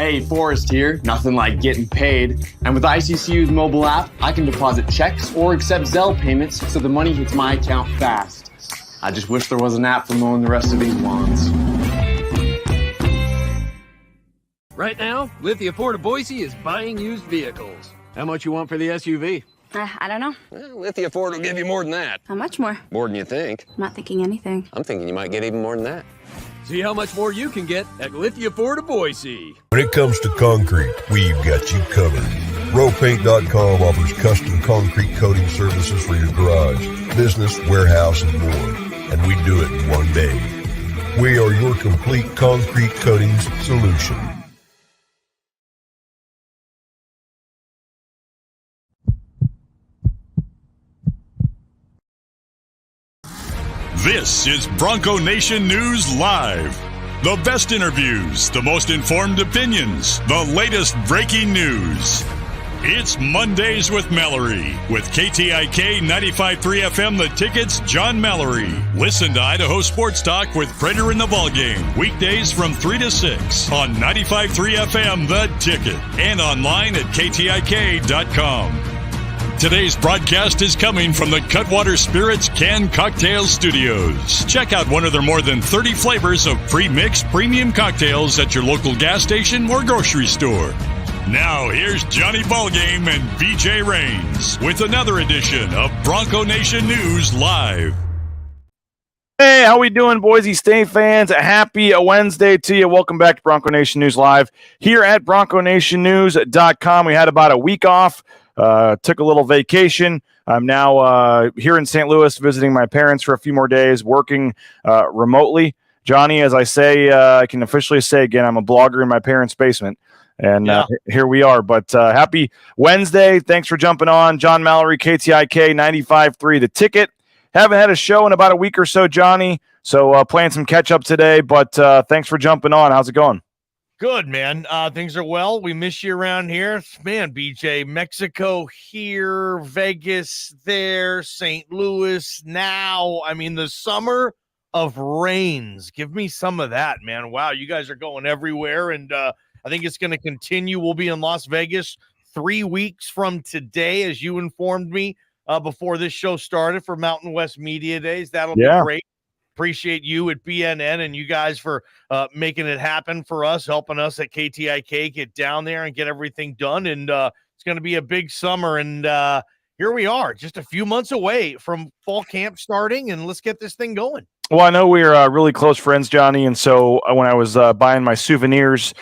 Hey, Forrest here. Nothing like getting paid. And with ICCU's mobile app, I can deposit checks or accept Zelle payments so the money hits my account fast. I just wish there was an app for mowing the rest of these lawns. Right now, Lithia Ford of Boise is buying used vehicles. How much you want for the SUV? I don't know. Well, Lithia Ford will give you more than that. How much more? More than you think. I'm not thinking anything. I'm thinking you might get even more than that. See how much more you can get at Lithia Ford of Boise. When it comes to concrete, we've got you covered. RowPaint.com offers custom concrete coating services for your garage, business, warehouse, and more. And we do it in one day. We are your complete concrete coatings solution. This is Bronco Nation News Live. The best interviews, the most informed opinions, the latest breaking news. It's Mondays with Mallory with KTIK 95.3 FM The Ticket's John Mallory. Listen to Idaho Sports Talk with Prater in the Ballgame. Weekdays from 3 to 6 on 95.3 FM The Ticket and online at KTIK.com. Today's broadcast is coming from the Cutwater Spirits Canned Cocktail Studios. Check out one of their more than 30 flavors of pre-mixed premium cocktails at your local gas station or grocery store. Now, here's Johnny Ballgame and BJ Rains with another edition of Bronco Nation News Live. Hey, how we doing, Boise State fans? A happy Wednesday to you. Welcome back to Bronco Nation News Live here at BroncoNationNews.com. We had about a week off. Took a little vacation. I'm now here in St. Louis visiting my parents for a few more days, working remotely. Johnny, as I say, I can officially say again, I'm a blogger in my parents' basement. And here we are. But happy Wednesday. Thanks for jumping on. John Mallory, KTIK 95.3 The Ticket. Haven't had a show in about a week or so, Johnny. So playing some catch up today. But thanks for jumping on. How's it going? Good, man. Things are well. We miss you around here. Man, BJ, Mexico here, Vegas there, St. Louis now. I mean, the summer of rains. Give me some of that, man. Wow, you guys are going everywhere, and I think it's going to continue. We'll be in Las Vegas 3 weeks from today, as you informed me before this show started for Mountain West Media Days. That'll be great. Appreciate you at BNN and you guys for making it happen for us, helping us at KTIK get down there and get everything done. And it's going to be a big summer. And here we are, just a few months away from fall camp starting. And let's get this thing going. Well, I know we're really close friends, Johnny. And so when I was buying my souvenirs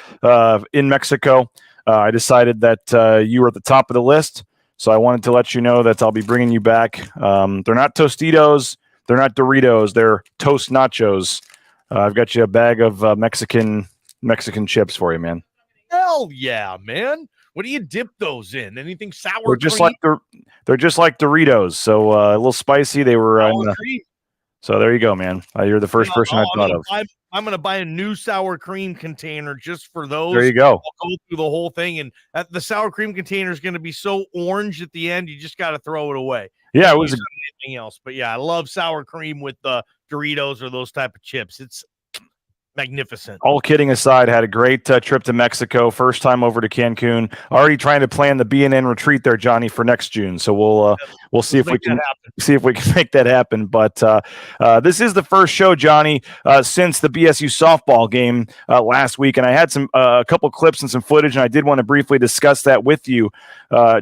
in Mexico, I decided that you were at the top of the list. So I wanted to let you know that I'll be bringing you back. They're not Tostitos. They're not Doritos. They're Toast Nachos. I've got you a bag of Mexican chips for you, man. Hell yeah, man. What do you dip those in? Anything sour? They're just like Doritos. So a little spicy. They were. So there you go, man. You're the first person I thought of. I'm going to buy a new sour cream container just for those. There you go. I'll go through the whole thing, and the sour cream container is going to be so orange at the end, you just got to throw it away. Yeah, it was anything else, but yeah, I love sour cream with Doritos or those type of chips. It's magnificent. All kidding aside, had a great trip to Mexico. First time over to Cancun. Already trying to plan the BNN retreat there, Johnny, for next June. So we'll see if we can make that happen. But this is the first show, Johnny, since the BSU softball game last week, and I had a couple clips and some footage, and I did want to briefly discuss that with you,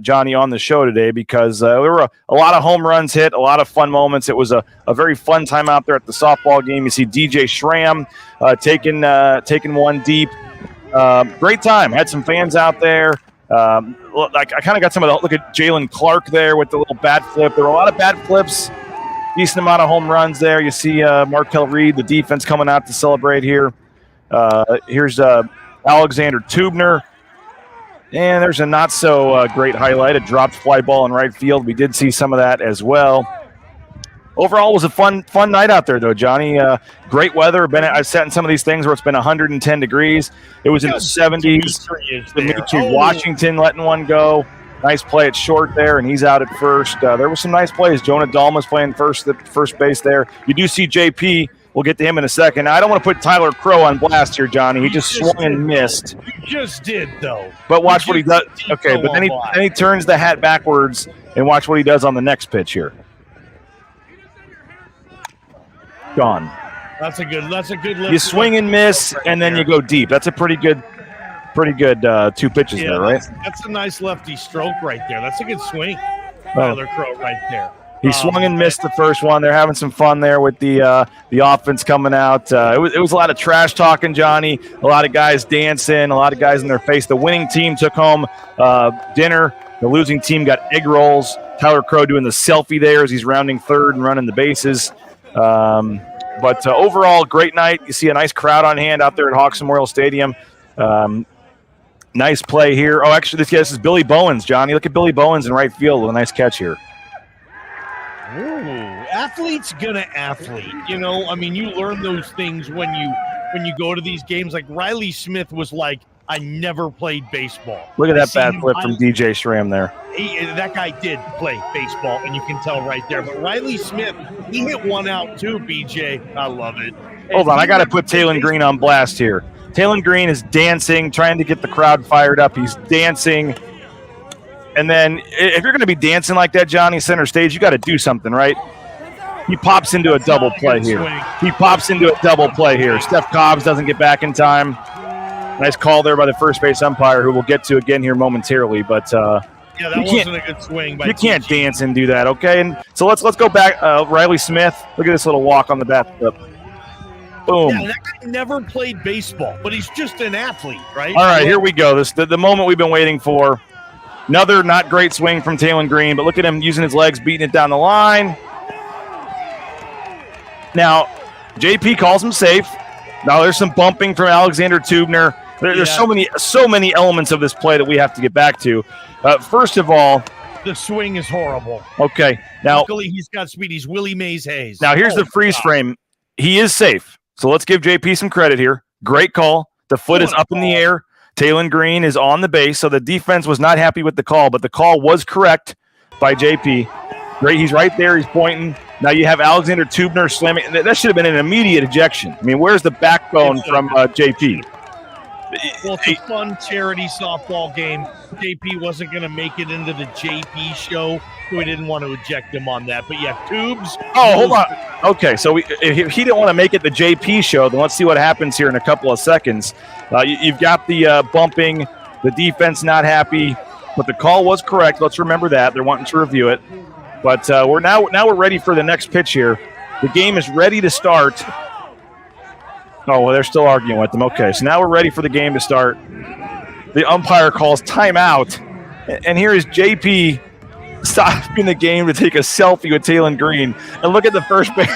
Johnny, on the show today because there were a lot of home runs hit, a lot of fun moments. It was a very fun time out there at the softball game. You see DJ Schramm taking one deep. Great time. Had some fans out there. I kind of got some of the look at Jalen Clark there with the little bat flip. There were a lot of bat flips, decent amount of home runs there. You see Markel Reed, the defense, coming out to celebrate here. Here's Alexander Tubner. And there's a not so great highlight, a dropped fly ball in right field. We did see some of that as well. Overall, it was a fun night out there, though, Johnny. Great weather. I sat in some of these things where it's been 110 degrees. It was in the 70s. Dimitri Washington letting one go. Nice play at short there, and he's out at first. There were some nice plays. Jonah Dalmas playing first base there. You do see JP We'll get to him in a second. Now, I don't want to put Tyler Crow on blast here, Johnny. He just swung and missed. You just did, though. But watch what he does. Okay, but then he turns the hat backwards and watch what he does on the next pitch here. Gone. That's a good lift. You swing and miss, and then you go deep. That's a pretty good 2 pitches there, right? That's a nice lefty stroke right there. That's a good swing. Tyler Crow right there. He swung and missed the first one. They're having some fun there with the offense coming out. It was a lot of trash talking, Johnny. A lot of guys dancing. A lot of guys in their face. The winning team took home dinner. The losing team got egg rolls. Tyler Crow doing the selfie there as he's rounding third and running the bases. But overall, great night. You see a nice crowd on hand out there at Hawks Memorial Stadium. Nice play here. Oh, actually, this is Billy Bowens, Johnny. Look at Billy Bowens in right field with a nice catch here. Ooh, athlete's gonna athlete. You know, I mean, you learn those things when you go to these games. Like Riley Smith was like, I never played baseball. Look at that bat flip from DJ Schramm there. That guy did play baseball, and you can tell right there. But Riley Smith, he hit one out too, BJ. I love it. Hold on, I got to put Talon Green on blast here. Talon Green is dancing, trying to get the crowd fired up. He's dancing. And then if you're going to be dancing like that, Johnny, center stage, you got to do something, right? He pops into a double play here. Steph Cobbs doesn't get back in time. Nice call there by the first base umpire, who we'll get to again here momentarily. But that wasn't a good swing. You can't dance and do that, okay? And so let's go back. Riley Smith, look at this little walk on the bat flip. Boom. Yeah, that guy never played baseball, but he's just an athlete, right? All right, here we go. The moment we've been waiting for. Another not great swing from Talon Green, but look at him using his legs, beating it down the line. Now, JP calls him safe. Now there's some bumping from Alexander Tubner. There's so many elements of this play that we have to get back to. First of all, the swing is horrible. Okay, now luckily he's got speed. He's Willie Mays Hayes. Now here's the freeze frame. He is safe, so let's give JP some credit here. Great call. The foot is up in the air. Talon Green is on the base, so the defense was not happy with the call, but the call was correct by JP. Great, he's right there. He's pointing. Now you have Alexander Tubner slamming. That should have been an immediate ejection. I mean, where's the backbone from JP? Well, it's a fun charity softball game. JP wasn't going to make it into the JP show, so we didn't want to eject him on that. But yeah, Tubes. Oh, hold on. Okay, so if he didn't want to make it the JP show, then let's see what happens here in a couple of seconds. You've got the bumping, the defense not happy, but the call was correct. Let's remember that. They're wanting to review it. But we're ready for the next pitch here. The game is ready to start. Oh, well, they're still arguing with them. Okay, so now we're ready for the game to start. The umpire calls timeout. And here is JP stopping the game to take a selfie with Talon Green. And look at the first base.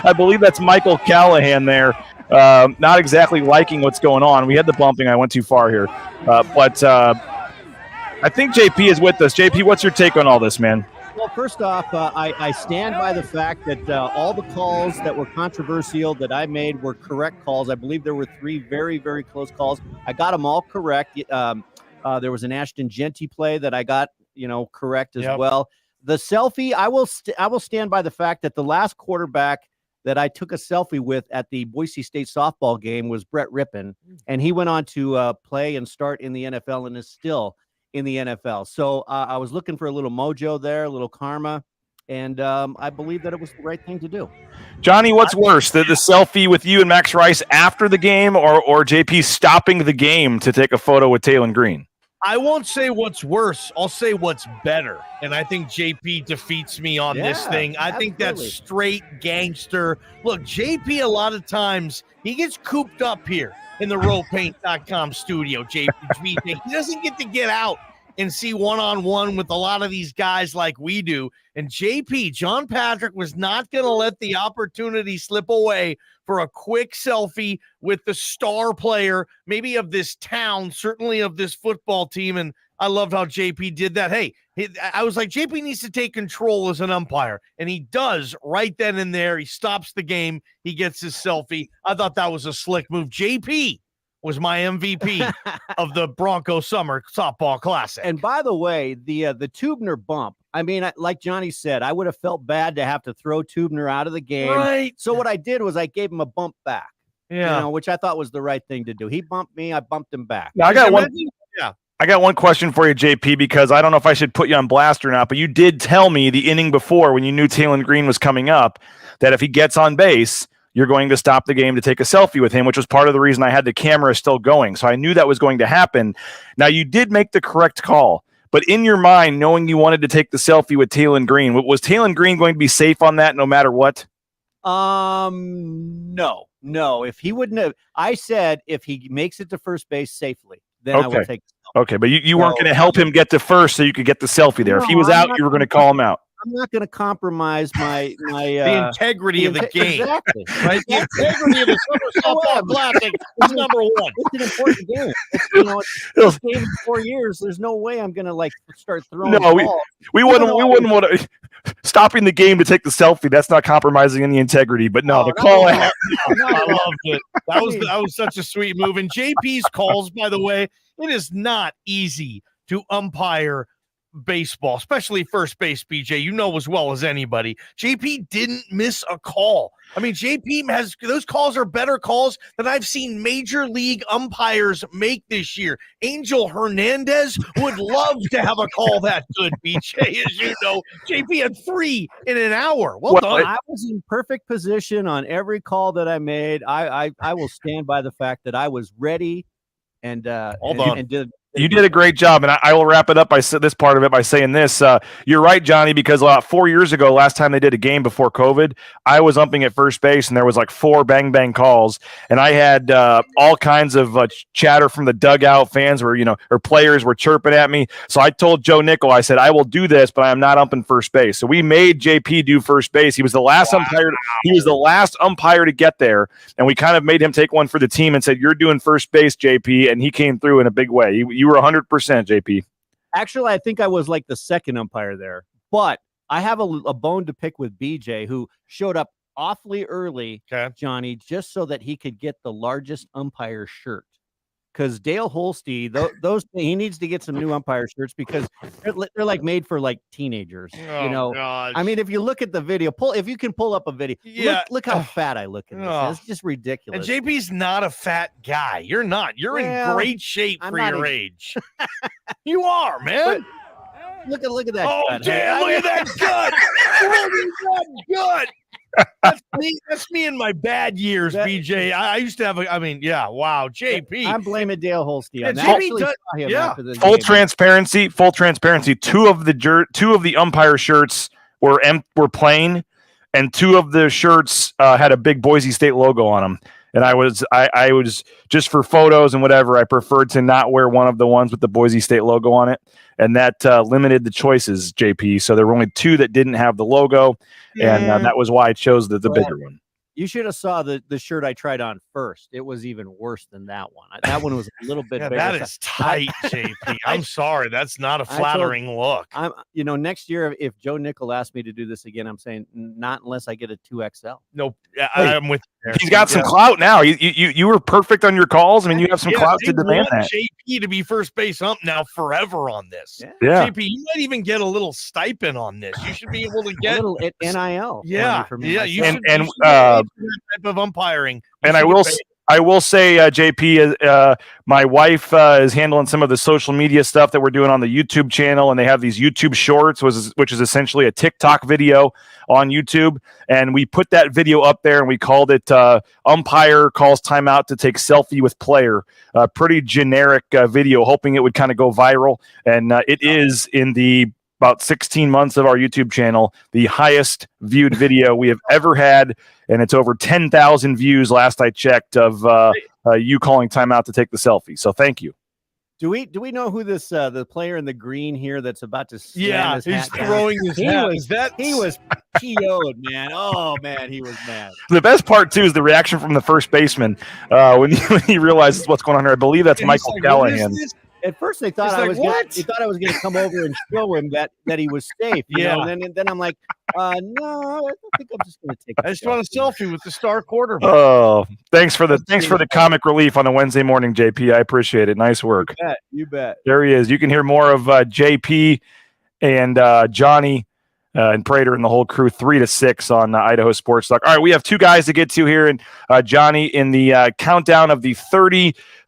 I believe that's Michael Callahan there. Not exactly liking what's going on. We had the bumping. I went too far here. But I think JP is with us. JP, what's your take on all this, man? Well, first off, I stand by the fact that all the calls that were controversial that I made were correct calls. I believe there were 3 very, very close calls. I got them all correct. There was an Ashton Genty play that I got, correct as well. The selfie, I will stand by the fact that the last quarterback that I took a selfie with at the Boise State softball game was Brett Rippon, and he went on to play and start in the NFL and is still in the NFL. So I was looking for a little mojo there, a little karma, and I believe that it was the right thing to do. Johnny, what's worse, the selfie with you and Max Rice after the game, or JP stopping the game to take a photo with Talon Green? I won't say what's worse. I'll say what's better. And I think JP defeats me on this thing. I think that's straight gangster. Look, JP, a lot of times, he gets cooped up here in the RowPaint.com studio, JP. He doesn't get to get out and see one-on-one with a lot of these guys like we do. And JP, John Patrick, was not going to let the opportunity slip away for a quick selfie with the star player, maybe of this town, certainly of this football team. And I loved how JP did that. Hey, I was like, JP needs to take control as an umpire. And he does right then and there. He stops the game. He gets his selfie. I thought that was a slick move. JP was my MVP of the Broncos Summer Softball Classic. And by the way, the Tubner bump, I mean, like Johnny said, I would have felt bad to have to throw Tubner out of the game. Right. So what I did was I gave him a bump back. Yeah. Which I thought was the right thing to do. He bumped me, I bumped him back. Now, I got one question for you, JP, because I don't know if I should put you on blast or not, but you did tell me the inning before when you knew Taylon Green was coming up that if he gets on base, you're going to stop the game to take a selfie with him, which was part of the reason I had the camera still going. So I knew that was going to happen. Now, you did make the correct call, but in your mind, knowing you wanted to take the selfie with Taylon Green, was Taylon Green going to be safe on that no matter what? No. If he wouldn't have, I said if he makes it to first base safely, then I would take the selfie. Okay, but you weren't going to help him get to first so you could get the selfie there. If he was out, you were going to call him out. I'm not going to compromise my the integrity of the game. Exactly. Right? The integrity of the Summer Softball Classic is number one. It's an important game. It's game in 4 years. There's no way I'm going to start throwing. No, we wouldn't want to. Stopping the game to take the selfie, that's not compromising any integrity. But no, the call out. I loved it. That was such a sweet move. And JP's calls, by the way, it is not easy to umpire baseball, especially first base, BJ. You know as well as anybody. JP didn't miss a call. I mean, JP has those calls are better calls than I've seen major league umpires make this year. Angel Hernandez would love to have a call that good, BJ. As you know, JP had 3 in an hour. Well done. I was in perfect position on every call that I made. I will stand by the fact that I was ready and did. You did a great job, and I will wrap it up by this part of it by saying this. You're right, Johnny, because 4 years ago, last time they did a game before COVID, I was umping at first base, and there was 4 bang-bang calls, and I had all kinds of chatter from the dugout. Fans were, or players were chirping at me. So I told Joe Nickel, I said, I will do this, but I am not umping first base. So we made JP do first base. He was the last umpire. He was the last umpire to get there, and we kind of made him take one for the team and said, you're doing first base, JP, and he came through in a big way. You were 100%, JP. Actually, I think I was the second umpire there, but I have a bone to pick with BJ, who showed up awfully early, Johnny, just so that he could get the largest umpire shirt. Because Dale Holstein, he needs to get some new umpire shirts because they're made for teenagers. Gosh. I mean, if you look at the video, if you can pull up a video, look how fat I look in this. It's just ridiculous. And JP's not a fat guy. You're not. You're in great shape for your age. You are, man. But look at that. Oh, damn! Look at that gut. Look at that gut. That's me in my bad years, BJ. I used to have wow, JP. I'm blaming Dale Holstein. Full transparency. Two of the umpire shirts were plain, and 2 of the shirts had a big Boise State logo on them. And I was just for photos and whatever, I preferred to not wear one of the ones with the Boise State logo on it. And that limited the choices, JP. So there were only 2 that didn't have the logo. And that was why I chose the bigger one. You should have saw the shirt I tried on first. It was even worse than that one. That one was a little bit bigger. That is tight, JP. I'm sorry. That's not a flattering look. Next year, if Joe Nickel asked me to do this again, I'm saying not unless I get a 2XL. Nope. I'm with you. He's got some clout now. You were perfect on your calls. I mean, you have some clout to demand that. JP to be first base ump now forever on this. Yeah. JP, you might even get a little stipend on this. You should be able to get a little NIL. Yeah. For me You should type of umpiring. And I will say, JP, my wife is handling some of the social media stuff that we're doing on the YouTube channel, and they have these YouTube Shorts, which is essentially a TikTok video on YouTube. And we put that video up there, and we called it "Umpire Calls Timeout to Take Selfie with Player." Pretty generic video, hoping it would kind of go viral, and it is in the about 16 months of our YouTube channel, the highest viewed video we have ever had. And it's over 10,000 views last I checked of you calling timeout to take the selfie. So thank you. Do we know who this the player in the green here that's about to slam his hat throwing his hat? He was PO'd, man. Oh man, he was mad. The best part too is the reaction from the first baseman when he realizes what's going on here. I believe that's Michael Callahan. At first, they thought I was going to come over and show him that he was safe. You know? And then I'm like, no, I think I'm just going to take. I just want a selfie with the star quarterback. Oh, thanks for the comic relief on a Wednesday morning, JP. I appreciate it. Nice work. You bet. There he is. You can hear more of JP and Johnny and Prater and the whole crew 3-6 on Idaho Sports Talk. All right, we have two guys to get to here, and Johnny, in the countdown of the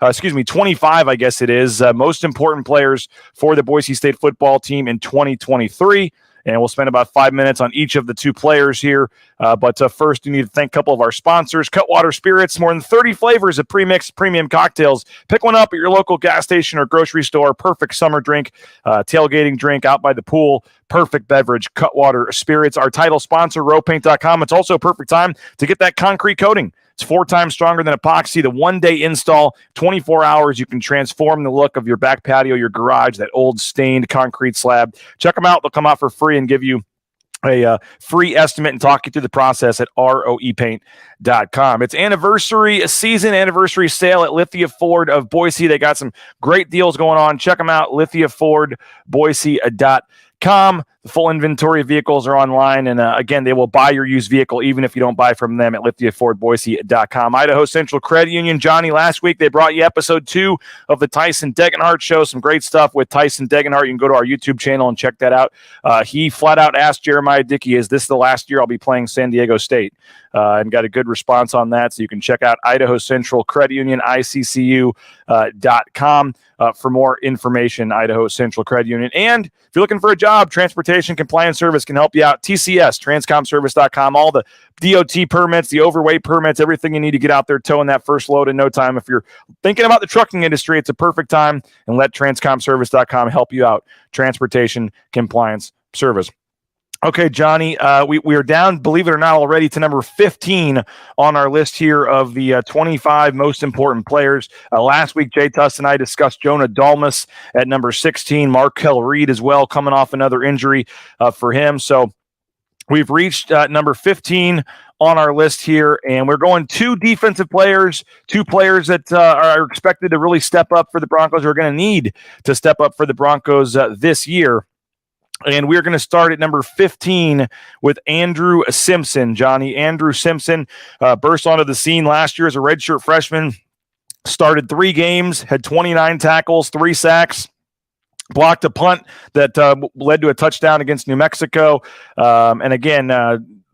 25, I guess it is, most important players for the Boise State football team in 2023. And we'll spend about 5 minutes on each of the two players here. But first, we need to thank a couple of our sponsors. Cutwater Spirits, more than 30 flavors of pre-mixed premium cocktails. Pick one up at your local gas station or grocery store. Perfect summer drink, tailgating drink out by the pool. Perfect beverage, Cutwater Spirits. Our title sponsor, rowpaint.com. It's also a perfect time to get that concrete coating. It's 4 times stronger than epoxy. The one-day install, 24 hours. You can transform the look of your back patio, your garage, that old stained concrete slab. Check them out. They'll come out for free and give you a free estimate and talk you through the process at roepaint.com. It's a season anniversary sale at Lithia Ford of Boise. They got some great deals going on. Check them out, lithiafordboise.com. The full inventory of vehicles are online, and again, they will buy your used vehicle even if you don't buy from them at lithiafordboise.com. Idaho Central Credit Union. Johnny, last week they brought you episode 2 of the Tyson Degenhart show. Some great stuff with Tyson Degenhart. You can go to our YouTube channel and check that out. He flat out asked Jeremiah Dickey, is this the last year I'll be playing San Diego State? And got a good response on that. So you can check out Idaho Central Credit Union, ICCU.com for more information, Idaho Central Credit Union. And if you're looking for a job, Transportation Compliance Service can help you out. TCS, transcomservice.com, all the DOT permits, the overweight permits, everything you need to get out there towing that first load in no time. If you're thinking about the trucking industry, it's a perfect time, and let transcomservice.com help you out. Transportation Compliance Service. Okay, Johnny, we are down, believe it or not, already to number 15 on our list here of the 25 most important players. Last week, Jay Tuss and I discussed Jonah Dalmas at number 16, Markel Reed as well, coming off another injury for him. So we've reached number 15 on our list here, and we're going 2 defensive players, 2 players that are expected to really step up for the Broncos, are going to need to step up for the Broncos this year. And we're going to start at number 15 with Andrew Simpson. Johnny, Andrew Simpson burst onto the scene last year as a redshirt freshman, started 3 games, had 29 tackles, 3 sacks, blocked a punt that led to a touchdown against New Mexico. And again,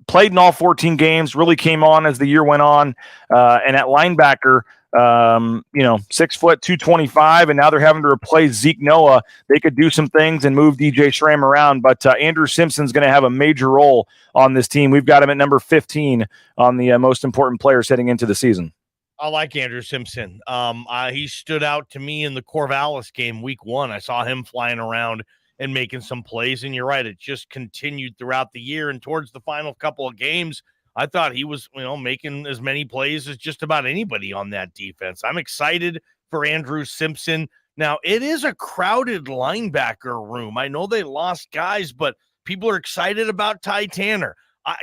played in all 14 games, really came on as the year went on. And at linebacker, 6 foot, 225, and now they're having to replace Zeke Noah. They could do some things and move DJ Schramm around, but Andrew Simpson's going to have a major role on this team. We've got him at number 15 on the most important players heading into the season. I like Andrew Simpson. He stood out to me in the Corvallis game week 1. I saw him flying around and making some plays, and you're right, it just continued throughout the year, and towards the final couple of games, I thought he was, making as many plays as just about anybody on that defense. I'm excited for Andrew Simpson. Now, it is a crowded linebacker room. I know they lost guys, but people are excited about Ty Tanner.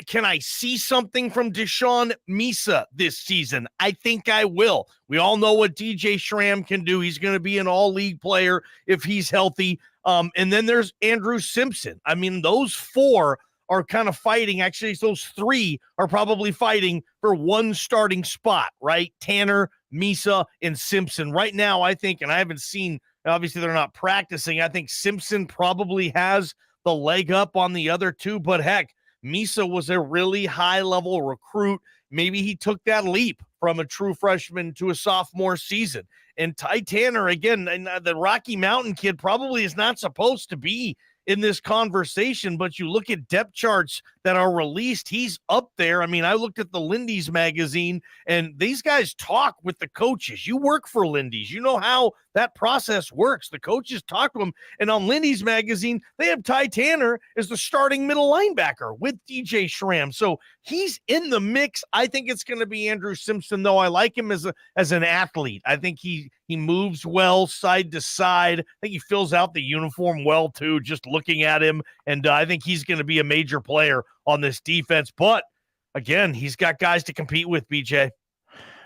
Can I see something from Deshaun Misa this season? I think I will. We all know what DJ Schramm can do. He's going to be an all-league player if he's healthy. And then there's Andrew Simpson. I mean, those 4 are kind of fighting. Actually, those 3 are probably fighting for one starting spot, right? Tanner, Misa, and Simpson. Right now, I think, and I haven't seen, obviously they're not practicing, I think Simpson probably has the leg up on the other 2, but heck, Misa was a really high-level recruit. Maybe he took that leap from a true freshman to a sophomore season. And Ty Tanner, again, and the Rocky Mountain kid probably is not supposed to be in this conversation, but you look at depth charts that are released, he's up there. I mean, I looked at the Lindy's magazine, and these guys talk with the coaches. You work for Lindy's. You know how that process works. The coaches talk to them, and on Lindy's magazine, they have Ty Tanner as the starting middle linebacker with DJ Schramm. So he's in the mix. I think it's going to be Andrew Simpson, though. I like him as an athlete. I think he moves well side to side. I think he fills out the uniform well, too, just looking at him. And I think he's going to be a major player on this defense. But, again, he's got guys to compete with, BJ.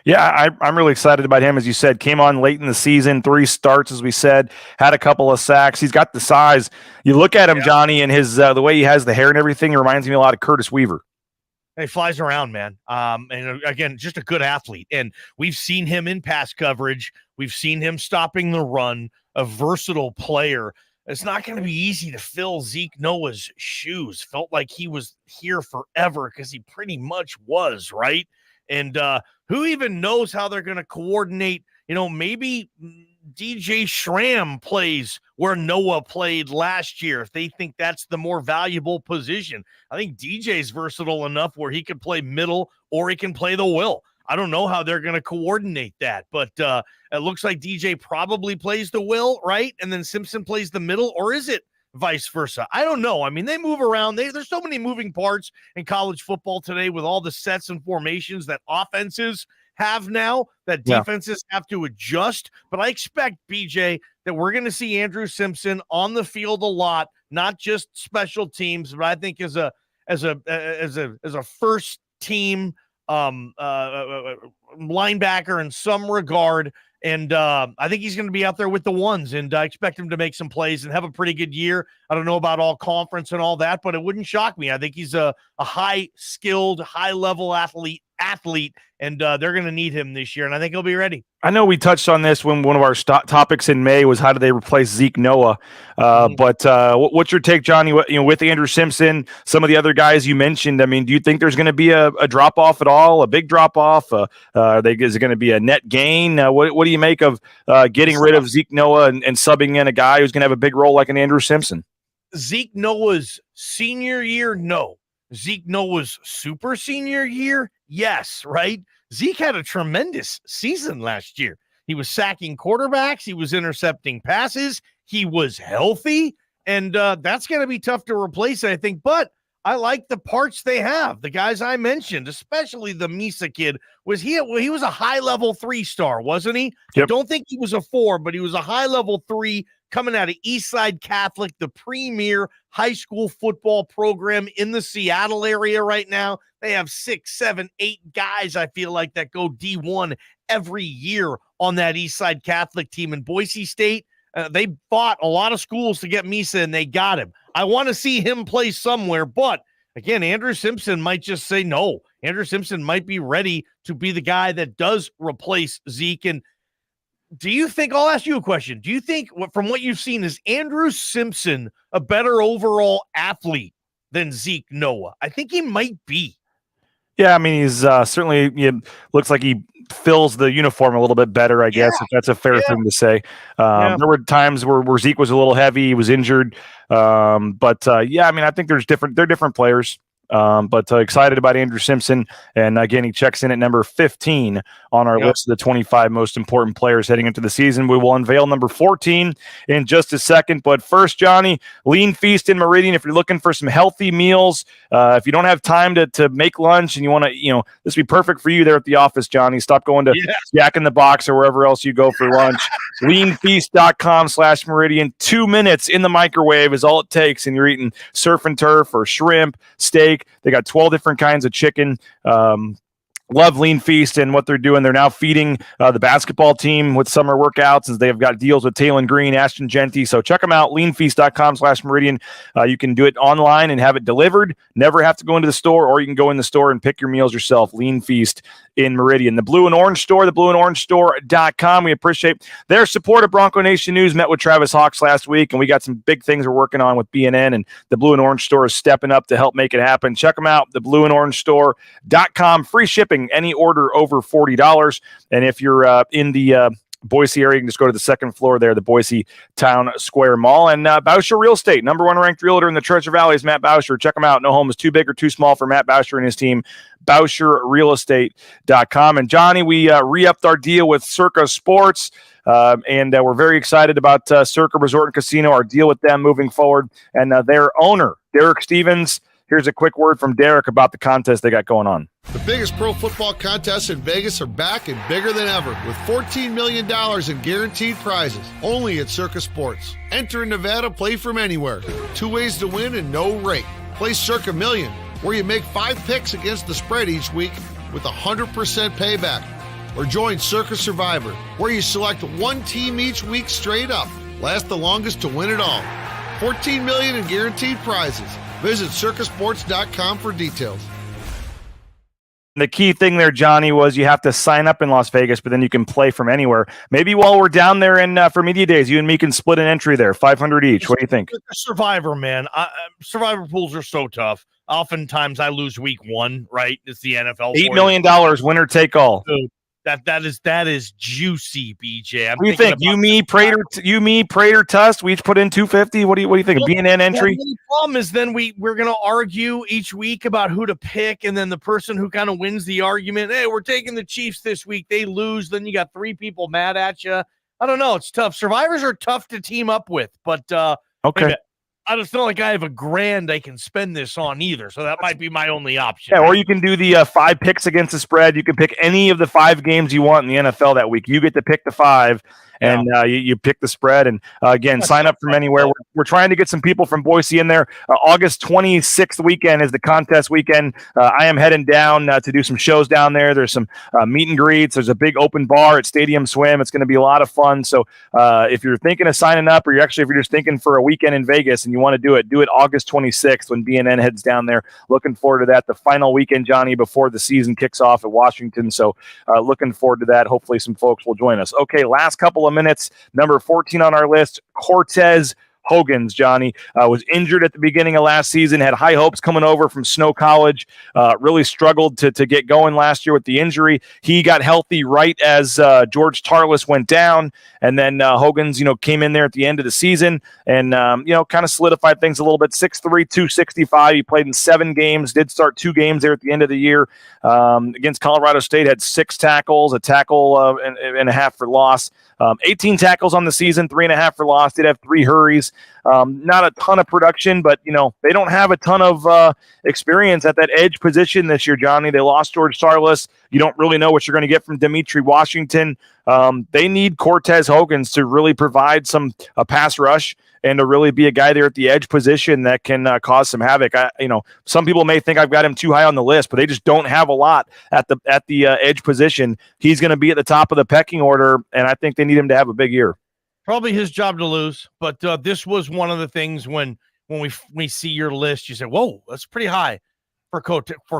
Yeah, I'm really excited about him. As you said, came on late in the season, 3 starts, as we said, had a couple of sacks. He's got the size. You look at him, Johnny, and his the way he has the hair and everything, it reminds me a lot of Curtis Weaver. He flies around, man. And again, just a good athlete. And we've seen him in pass coverage. We've seen him stopping the run, a versatile player. it's not going to be easy to fill Zeke Noah's shoes. Felt like he was here forever because he pretty much was, right? And who even knows how they're going to coordinate? Maybe DJ Schramm plays where Noah played last year if they think that's the more valuable position. I think DJ's versatile enough where he can play middle or he can play the will. I don't know how they're going to coordinate that, but it looks like DJ probably plays the will, right? And then Simpson plays the middle, or is it vice versa? I don't know. I mean, they move around. There's so many moving parts in college football today with all the sets and formations that offenses have now that defenses have to adjust. But I expect, BJ, that we're going to see Andrew Simpson on the field a lot, not just special teams, but I think as a first team linebacker in some regard. And I think he's going to be out there with the ones, and I expect him to make some plays and have a pretty good year. I don't know about all conference and all that, but it wouldn't shock me. I think he's a high-skilled, high-level athlete, and they're going to need him this year, and I think he'll be ready. I know we touched on this when one of our topics in May was how do they replace Zeke Noah. But what's your take, Johnny? With Andrew Simpson, some of the other guys you mentioned, I mean, do you think there's going to be a drop-off at all, a big drop-off? Is it going to be a net gain? What do you make of getting rid of Zeke Noah and subbing in a guy who's going to have a big role like an Andrew Simpson? Zeke Noah's senior year, no. Zeke Noah's super senior year, yes, right? Zeke had a tremendous season last year. He was sacking quarterbacks. He was intercepting passes. He was healthy, and that's going to be tough to replace, I think. But I like the parts they have. The guys I mentioned, especially the Misa kid, he was a high-level 3-star, wasn't he? Yep. I don't think he was a 4, but he was a high-level 3 coming out of Eastside Catholic, the premier high school football program in the Seattle area right now. They have 6, 7, 8 guys, I feel like, that go D1 every year on that Eastside Catholic team. In Boise State, they fought a lot of schools to get Misa, and they got him. I want to see him play somewhere, but again, Andrew Simpson might just say no. Andrew Simpson might be ready to be the guy that does replace Zeke. And I'll ask you a question. Do you think, from what you've seen, is Andrew Simpson a better overall athlete than Zeke Noah? I think he might be. Yeah, I mean, he's certainly looks like he fills the uniform a little bit better, I guess, if that's a fair thing to say. There were times where Zeke was a little heavy, he was injured. I mean, I think they're different players. But excited about Andrew Simpson. And again, he checks in at number 15 on our list of the 25 most important players heading into the season. We will unveil number 14 in just a second. But first, Johnny, Lean Feast in Meridian. If you're looking for some healthy meals, if you don't have time to make lunch and you want to, this would be perfect for you there at the office, Johnny. Stop going to Jack in the Box or wherever else you go for lunch. leanfeast.com/Meridian. 2 minutes in the microwave is all it takes. And you're eating surf and turf or shrimp, steak. They got 12 different kinds of chicken. Love Lean Feast and what they're doing. They're now feeding the basketball team with summer workouts, as they've got deals with Taylon Green, Ashton Genty. So check them out, leanfeast.com/Meridian. You can do it online and have it delivered. Never have to go into the store, or you can go in the store and pick your meals yourself. Lean Feast in Meridian. The Blue and Orange Store, theblueandorangestore.com. We appreciate their support of Bronco Nation News. Met with Travis Hawks last week, and we got some big things we're working on with BNN, and the Blue and Orange Store is stepping up to help make it happen. Check them out, theblueandorangestore.com. Free shipping, any order over $40. And if you're in the Boise area, you can just go to the second floor there, the Boise Town Square Mall. And Bauscher Real Estate, number 1 ranked realtor in the Treasure Valley is Matt Bauscher. Check him out. No home is too big or too small for Matt Bauscher and his team. BauscherRealEstate.com. And Johnny, we re-upped our deal with Circa Sports, and we're very excited about Circa Resort and Casino, our deal with them moving forward. And their owner, Derek Stevens, here's a quick word from Derek about the contest they got going on. The biggest pro football contests in Vegas are back and bigger than ever, with $14 million in guaranteed prizes, only at Circa Sports. Enter in Nevada, play from anywhere. 2 ways to win and no rate. Play Circa Million, where you make 5 picks against the spread each week with 100% payback. Or join Circa Survivor, where you select 1 team each week straight up. Last the longest to win it all. $14 million in guaranteed prizes. Visit circasports.com for details. The key thing there, Johnny, was you have to sign up in Las Vegas, but then you can play from anywhere. Maybe while we're down there in for media days, you and me can split an entry there, 500 each. What do you think? Survivor, man. Survivor pools are so tough. Oftentimes I lose week 1, right? It's the NFL. $8 million, winner take all. Dude, that is juicy, BJ. What do you think? You, Prater, Tust. We each put in 250. What do you think? A BNN entry? The problem is then we're going to argue each week about who to pick, and then the person who kind of wins the argument, hey, we're taking the Chiefs this week. They lose, then you got 3 people mad at you. I don't know. It's tough. Survivors are tough to team up with, but okay. I just feel like I have a grand I can spend this on either, so that might be my only option. Yeah, or you can do the 5 picks against the spread. You can pick any of the 5 games you want in the NFL that week. You get to pick the 5, and you pick the spread. And again, sign up from anywhere. We're trying to get some people from Boise in there. August 26th weekend is the contest weekend. I am heading down to do some shows down there. There's some meet and greets. There's a big open bar at Stadium Swim. It's going to be a lot of fun. So if you're thinking of signing up, or if you're just thinking for a weekend in Vegas and you want to do it August 26th when BNN heads down there. Looking forward to that. The final weekend, Johnny, before the season kicks off at Washington. So looking forward to that. Hopefully some folks will join us. Okay, last couple of minutes. Number 14 on our list, Cortez Hogans, Johnny, was injured at the beginning of last season, had high hopes coming over from Snow College, really struggled to get going last year with the injury. He got healthy right as George Tarlas went down, and then Hogans, came in there at the end of the season and, kind of solidified things a little bit. 6'3", 265. He played in 7 games, did start 2 games there at the end of the year. Against Colorado State, had 6 tackles, a tackle and a half for loss. 18 tackles on the season, 3.5 for loss. Did have 3 hurries. Not a ton of production, but they don't have a ton of experience at that edge position this year, Johnny. They lost George Tarlas. You don't really know what you're going to get from Dimitri Washington. They need Cortez Hogans to really provide a pass rush and to really be a guy there at the edge position that can cause some havoc. Some people may think I've got him too high on the list, but they just don't have a lot at the edge position. He's going to be at the top of the pecking order, and I think they need him to have a big year. Probably his job to lose, but this was one of the things when we see your list, you say, whoa, that's pretty high for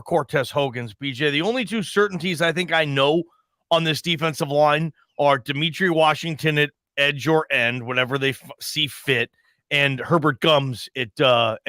Cortez Hogans, BJ. The only 2 certainties I think I know on this defensive line are Dimitri Washington at edge or end, whatever they see fit, and Herbert Gums at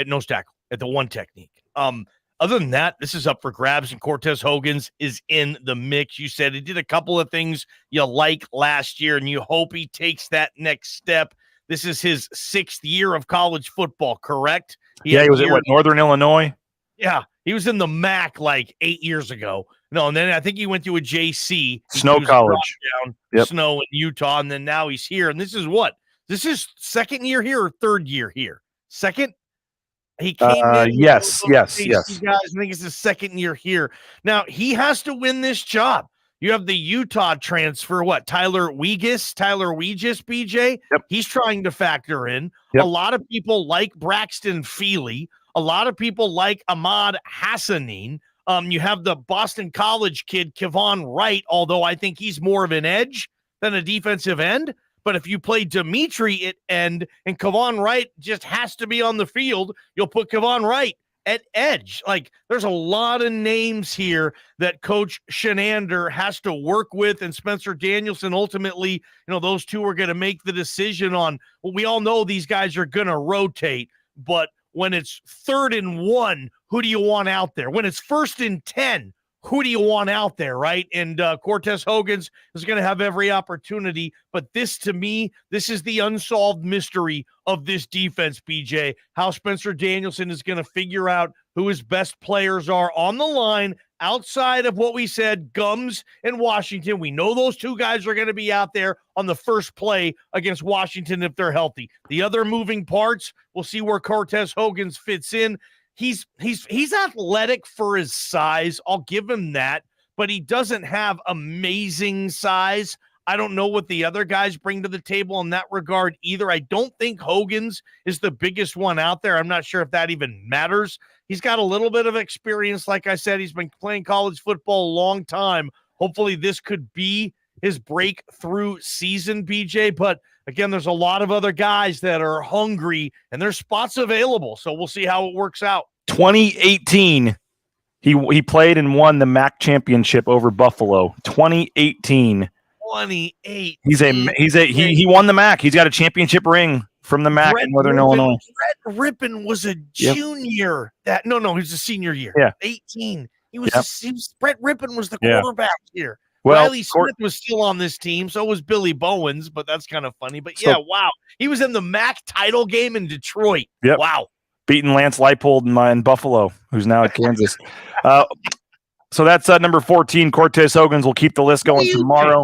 nose tackle at the 1 technique. Other than that, this is up for grabs, and Cortez Hogans is in the mix. You said he did a couple of things you like last year, and you hope he takes that next step. This is his 6th year of college football, correct? He was at Northern Illinois? Yeah, he was in the MAC like 8 years ago. No, and then I think he went to a JC. Snow College. Down, Snow in Utah, and then now he's here. And this is what? This is 2nd year here or 3rd year here? 2nd? He came in. Yes. Guys, I think it's his 2nd year here. Now, he has to win this job. You have the Utah transfer, Tyler Weegis, BJ. Yep. He's trying to factor in. Yep. A lot of people like Braxton Feely. A lot of people like Ahmad Hassanin. You have the Boston College kid, Kevon Wright, although I think he's more of an edge than a defensive end. But if you play Dimitri at end and Kevon Wright just has to be on the field, you'll put Kevon Wright at edge. Like, there's a lot of names here that Coach Shenander has to work with, and Spencer Danielson ultimately, those 2 are going to make the decision on, well, we all know these guys are going to rotate, but when it's 3rd and 1, who do you want out there? When it's 1st and 10, who do you want out there, right? And Cortez Hogans is going to have every opportunity. But this, to me, this is the unsolved mystery of this defense, BJ, how Spencer Danielson is going to figure out who his best players are on the line outside of what we said, Gums and Washington. We know those 2 guys are going to be out there on the first play against Washington if they're healthy. The other moving parts, we'll see where Cortez Hogans fits in. He's athletic for his size. I'll give him that, but he doesn't have amazing size. I don't know what the other guys bring to the table in that regard either. I don't think Hogans is the biggest one out there. I'm not sure if that even matters. He's got a little bit of experience. Like I said, he's been playing college football a long time. Hopefully this could be his breakthrough season, BJ. But again, there's a lot of other guys that are hungry and there's spots available. So we'll see how it works out. 2018 He played and won the MAC championship over Buffalo, 2018. 2018. He won the MAC. He's got a championship ring from the MAC in Northern Illinois. Brett Rippon was a junior. No, he was a senior year. Yeah, 18. Brett Rippon was the quarterback here. Well, Riley Smith was still on this team, so was Billy Bowens, but that's kind of funny. But wow. He was in the MAC title game in Detroit. Yep. Wow. Beating Lance Leipold in Buffalo, who's now at Kansas. So that's number 14. Cortez Hogans will keep the list going tomorrow.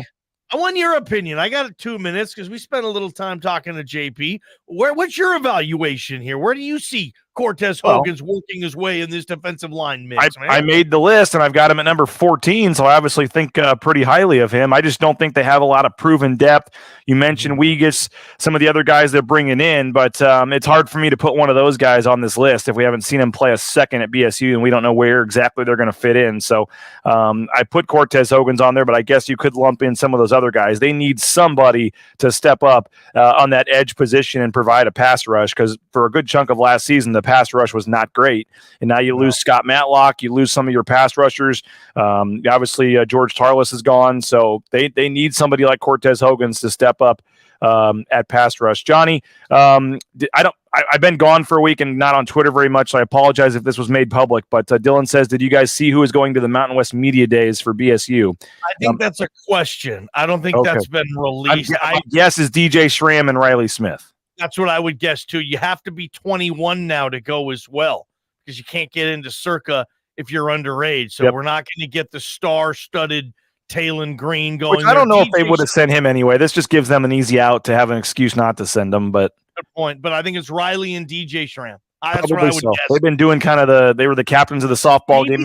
I want your opinion. I got 2 minutes because we spent a little time talking to JP. What's your evaluation here? Where do you see Cortez Hogans working his way in this defensive line mix? I made the list, and I've got him at number 14, so I obviously think pretty highly of him. I just don't think they have a lot of proven depth. You mentioned Wegas, some of the other guys they're bringing in, but it's hard for me to put one of those guys on this list if we haven't seen him play a second at BSU, and we don't know where exactly they're going to fit in. So I put Cortez Hogans on there, but I guess you could lump in some of those other guys. They need somebody to step up on that edge position and provide a pass rush, because for a good chunk of last season, the pass rush was not great. And now you lose Scott Matlock, you lose some of your pass rushers. Obviously, George Tarlas is gone, so they need somebody like Cortez Hogans to step up at pass rush. Johnny, I've been gone for a week and not on Twitter very much, so I apologize if this was made public, but Dylan says, did you guys see who is going to the Mountain West Media Days for BSU? I think that's a question. I don't think that's been released. My guess is DJ Schramm and Riley Smith. That's what I would guess, too. You have to be 21 now to go as well, because you can't get into Circa if you're underage. So we're not going to get the star-studded Talon Green going. Which I don't know if they would have sent him anyway. This just gives them an easy out to have an excuse not to send him. But good point. But I think it's Riley and DJ Schramm. That's what I would guess. They've been doing they were the captains of the softball game.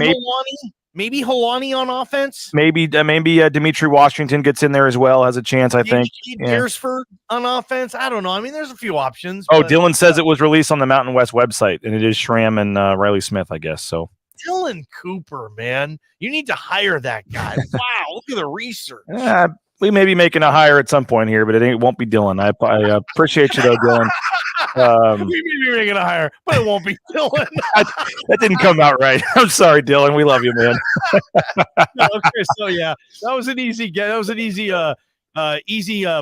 Maybe Helani on offense. Maybe Dimitri Washington gets in there as well, has a chance, I think. Beresford on offense. I don't know. I mean, there's a few options. Dylan says it was released on the Mountain West website, and it is Schramm and Riley Smith, I guess. So Dylan Cooper, man, you need to hire that guy. Wow, look at the research. We may be making a hire at some point here, but it won't be Dylan. I appreciate you though, Dylan. We may be making a hire, but it won't be Dylan. That didn't come out right. I'm sorry, Dylan. We love you, man. Okay, so that was an easy get. That was an easy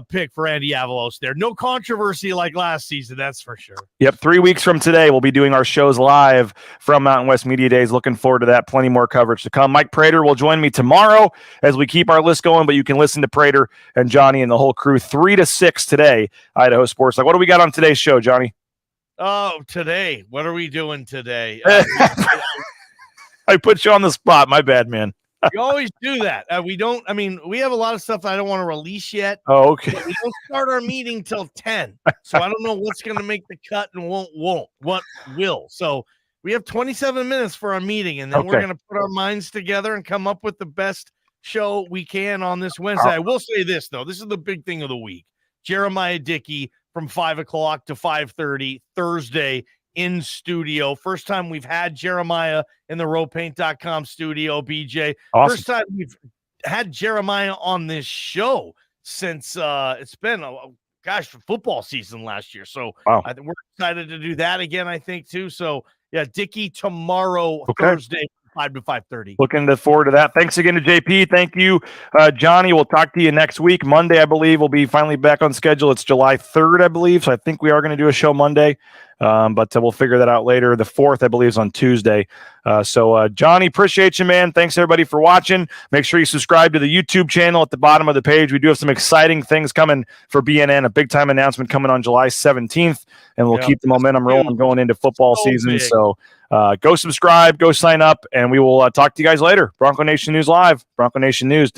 pick for Andy Avalos there. No controversy like last season, that's for sure. Yep, 3 weeks from today, we'll be doing our shows live from Mountain West Media Days. Looking forward to that. Plenty more coverage to come. Mike Prater will join me tomorrow as we keep our list going, but you can listen to Prater and Johnny and the whole crew 3 to 6 today, Idaho Sports. What do we got on today's show, Johnny? Oh, today. What are we doing today? I put you on the spot. My bad, man. You always do that. We have a lot of stuff I don't want to release yet. Oh, okay. We don't start our meeting till 10. So I don't know what's going to make the cut and what will. So we have 27 minutes for our meeting, and then we're going to put our minds together and come up with the best show we can on this Wednesday. I will say this, though. This is the big thing of the week. Jeremiah Dickey from 5 o'clock to 5:30 Thursday in studio. First time we've had Jeremiah in the ropaint.com studio, BJ. Awesome. First time we've had Jeremiah on this show since it's been football season last year. So I think we're excited to do that again, I think, too. So Dickey tomorrow, Thursday, 5 to 5:30. Looking forward to that. Thanks again to JP. Thank you, Johnny. We'll talk to you next week. Monday, I believe, we'll be finally back on schedule. It's July 3rd, I believe. So I think we are going to do a show Monday. But we'll figure that out later. The 4th, I believe, is on Tuesday. So Johnny, appreciate you, man. Thanks, everybody, for watching. Make sure you subscribe to the YouTube channel at the bottom of the page. We do have some exciting things coming for BNN, a big-time announcement coming on July 17th, and we'll keep the momentum rolling going into football season. Big. So go subscribe, go sign up, and we will talk to you guys later. Bronco Nation News Live, Bronco Nation News.